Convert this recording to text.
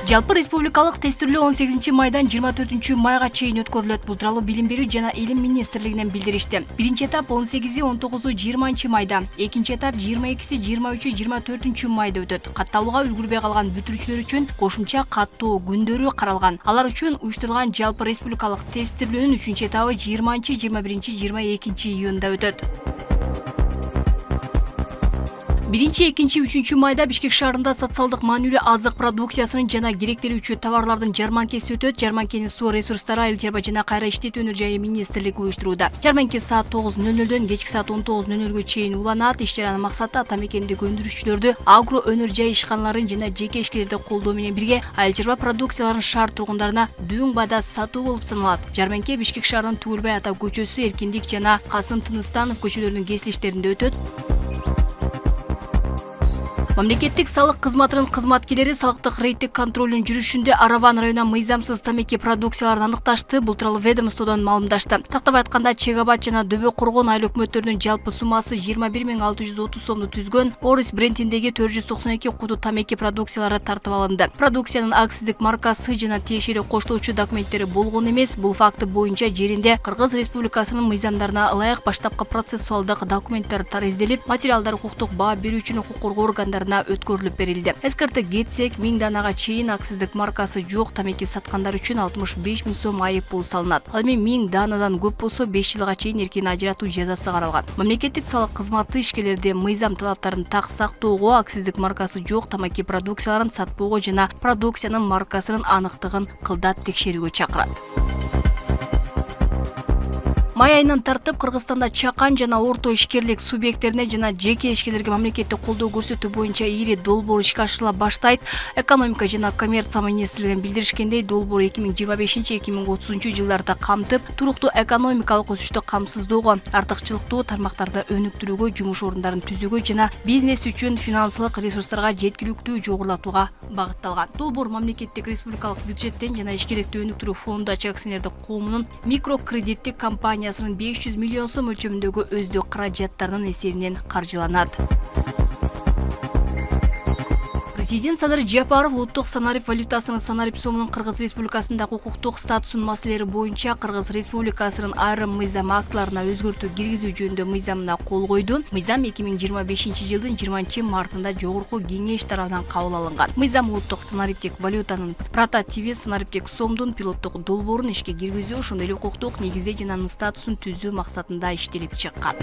Жалпы республикалык тестирлөө 18 майдан 24 майга чейин өткөрүлөт. Бул тууралуу Билим берүү жана Илим министрлигинен билдиришти. Биринчи этап 18, 19, 20 майда, экинчи этап 22, 23, 24 майда өтөт. Катталууга үлгүрбөй калган бүтүрүүчүлөр үчүн кошумча каттоо күндөрү каралган. Алар үчүн уюштурулган жалпы республикалык тестирлөөнүн 3 этабы 20, 21, 22 июнда өтөт. Биринчи, экинчи, 3 майда Бишкек шаарында социалдык маанилүү азык продукциясынын жана керектелүүчү товарлардын жарманкеси өтөт. Жарманкени Суу ресурстары, Айыл чарба жана кайра иштетүү өнөр жайы министрлиги уюштурууда. Жарманке саат 9:00дөн кечки саат 19:00гө чейин уланат. Иш-чаранын максаты ата мекендик өндүрүшчүлөрдү, агро өнөр жай ишканаларын жана жеке ишкерлерди колдоо менен бирге айыл чарба продукцияларын шаар тургундарына дөң баада сатуу болуп саналат. Жарманке Бишкек шаарынын Түгүлбай ата көчөсү, Эркиндик жана Касым Тыныстанов көчөлөрүнүн кесилиштеринде өтөт. Мамлекеттик салык кызматынын кызматкерлери салыктык рейдтик контролдун жүрүшүндө Араван районуна мыйзамсыз тамеки продукцияларын аныкташты. Бул тууралуу ведомстводон маалымдашты. Тактап айтканда, Чек Абад жана Дөбө Коргон айыл өкмөттөрүнүн жалпы суммасы 21 630 сомду түзгөн Орис брендиндеги 492 куту тамеки продукциялары тартып алынды. Продукциянын акциздик маркасы жана тиешелүү коштоочу документтери болгон эмес. Бул факты боюнча жеринде Кыргыз Республикасынын мыйзамдарына ылайык баштапкы процессуалдык документтер изделип, материалдар укуктук баа берүүчүнүн укук коргоо органдарына өткөрүлүп берилди. Эскертип кетсек, 1000 данага чейин акциздик маркасы жок тамеки саткандар үчүн 65 000 сом айып пул салынат. Ал эми 1000 данадан көп болсо 5 жылга чейин эркин ажыратуу жазасы каралган. Мамлекеттик салык кызматы ишкерлерди мыйзам талаптарын так сактоого, акциздик маркасы жок тамеки продукцияларын сатпоого жана продукциянын маркасынын аныктыгын кылдат текшерүүгө чакырат. Май айынан тартып Кыргызстанда чакан жана орто ишкерлик субъекттерине жана жеке ишкерлерге мамлекеттик колдоо көрсөтүү боюнча ири долбоор ишке ашырыла баштайт. Экономика жана коммерция министрлигинен билдиришкендей, долбоор 2025-2030 жылдарда камтып, туруктуу экономикалык өсүштү камсыздоого, артыкчылыктуу тармактарды өнүктүрүүгө, жумуш орундарын түзүүгө жана бизнес үчүн финансылык ресурстарга жеткиликтүү жогорулатууга багытталган. Долбоор мамлекеттик республикалык бюджеттен жана ишкерликти өнүктүрүү фонду ачык акционердик коомунун микрокредиттик компания 500 миллион сом өлчөмүндөгү өздүк каражаттарынын эсебинен каржыланат. Президент Садыр Жапаров улуттук санарип валютасынын санарип сомунун Кыргыз Республикасындагы укуктук статусунун маселелери боюнча Кыргыз Республикасынын айрым мыйзам актыларына өзгөртүү киргизүү жөнүндө мыйзамына кол койду. Мыйзам 2025 жылдын 20 мартында жогорку кеңеш тарабынан кабыл алынган. Мыйзам улуттук санариптик валютанын прототиби, санариптик сомдун пилоттук долбоорун ишке киргизүү, ошондой эле укуктук негизде жананын статусун түзүү максатында иштелип чыккан.